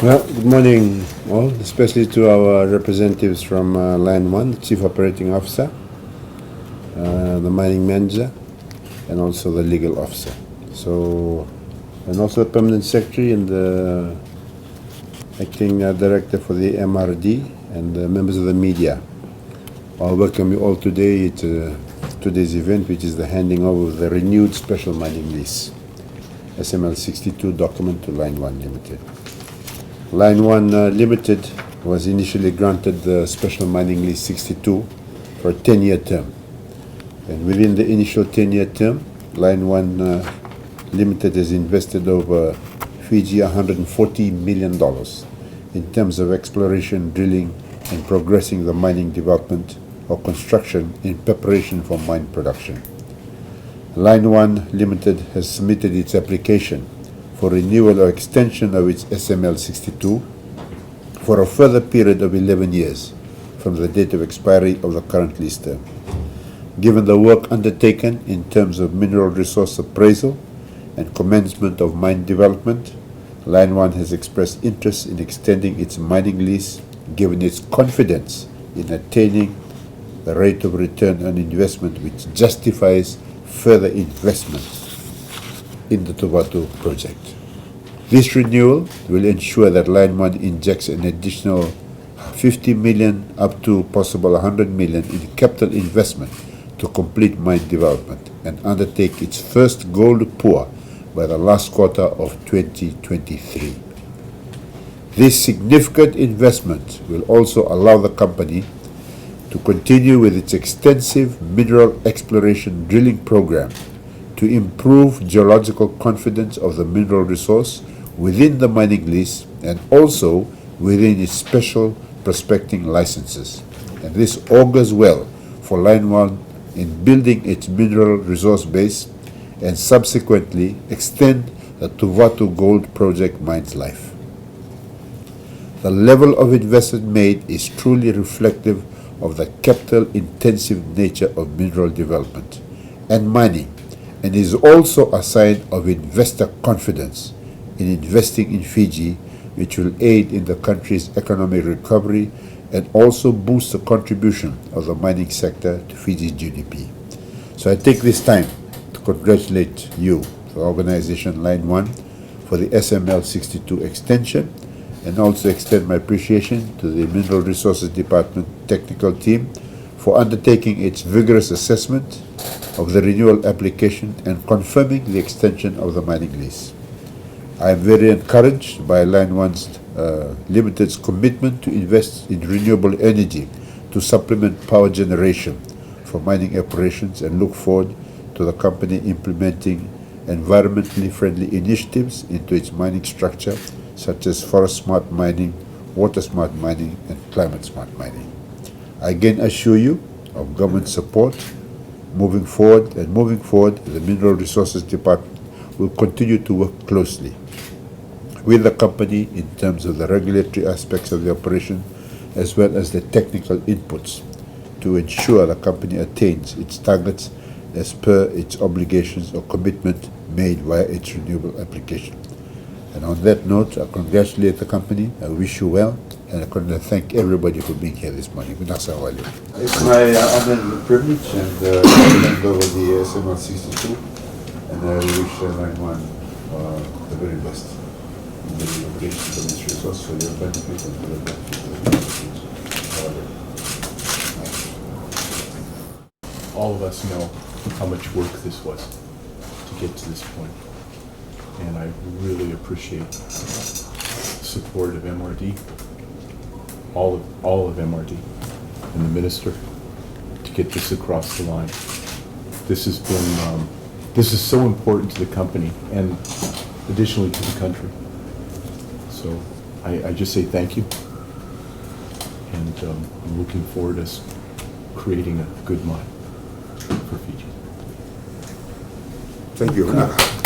Well, good morning all, especially to our representatives from Line 1, the Chief Operating Officer, the Mining Manager, and also the Legal Officer. And also the Permanent Secretary and the Acting Director for the MRD and the members of the media. I'll welcome you all today to today's event, which is the handing over of the renewed Special Mining Lease, SML 62 document to Line 1 Limited. Line 1 Limited was initially granted the Special Mining Lease 62 for a 10-year term. And within the initial 10-year term, Line 1 Limited has invested over Fiji $140 million in terms of exploration, drilling, and progressing the mining development or construction in preparation for mine production. Line 1 Limited has submitted its application for renewal or extension of its SML 62 for a further period of 11 years from the date of expiry of the current lease term. Given the work undertaken in terms of mineral resource appraisal and commencement of mine development, Line 1 has expressed interest in extending its mining lease given its confidence in attaining the rate of return on investment which justifies further investment in the Tuvatu project. This renewal will ensure that Line 1 injects an additional 50 million up to possible 100 million in capital investment to complete mine development and undertake its first gold pour by the last quarter of 2023. This significant investment will also allow the company to continue with its extensive mineral exploration drilling program to improve geological confidence of the mineral resource within the mining lease and also within its special prospecting licenses. And this augurs well for Line 1 in building its mineral resource base and subsequently extend the Tuvatu Gold Project mine's life. The level of investment made is truly reflective of the capital-intensive nature of mineral development and mining, and is also a sign of investor confidence in investing in Fiji, which will aid in the country's economic recovery and also boost the contribution of the mining sector to Fiji's GDP. So I take this time to congratulate you, the organization Line 1, for the SML 62 extension, and also extend my appreciation to the Mineral Resources Department technical team for undertaking its vigorous assessment of the renewal application and confirming the extension of the mining lease. I am very encouraged by Line 1's Limited's commitment to invest in renewable energy to supplement power generation for mining operations and look forward to the company implementing environmentally friendly initiatives into its mining structure such as forest smart mining, water smart mining, and climate smart mining. I again assure you of government support moving forward, the Mineral Resources Department will continue to work closely with the company in terms of the regulatory aspects of the operation as well as the technical inputs to ensure the company attains its targets as per its obligations or commitment made via its renewable application. And on that note, I congratulate the company, I wish you well, and I want to thank everybody for being here this morning. It's my honor and privilege and hand over the SML 62, and I wish Line 1 the very best in the operations of this resource for your benefit and for the benefit of the All of us know how much work this was to get to this point. And I really appreciate the support of MRD, all of MRD, and the Minister to get this across the line. This has been, this is so important to the company and additionally to the country. So I just say thank you, and I'm looking forward to us creating a good mine for Fiji. Thank you.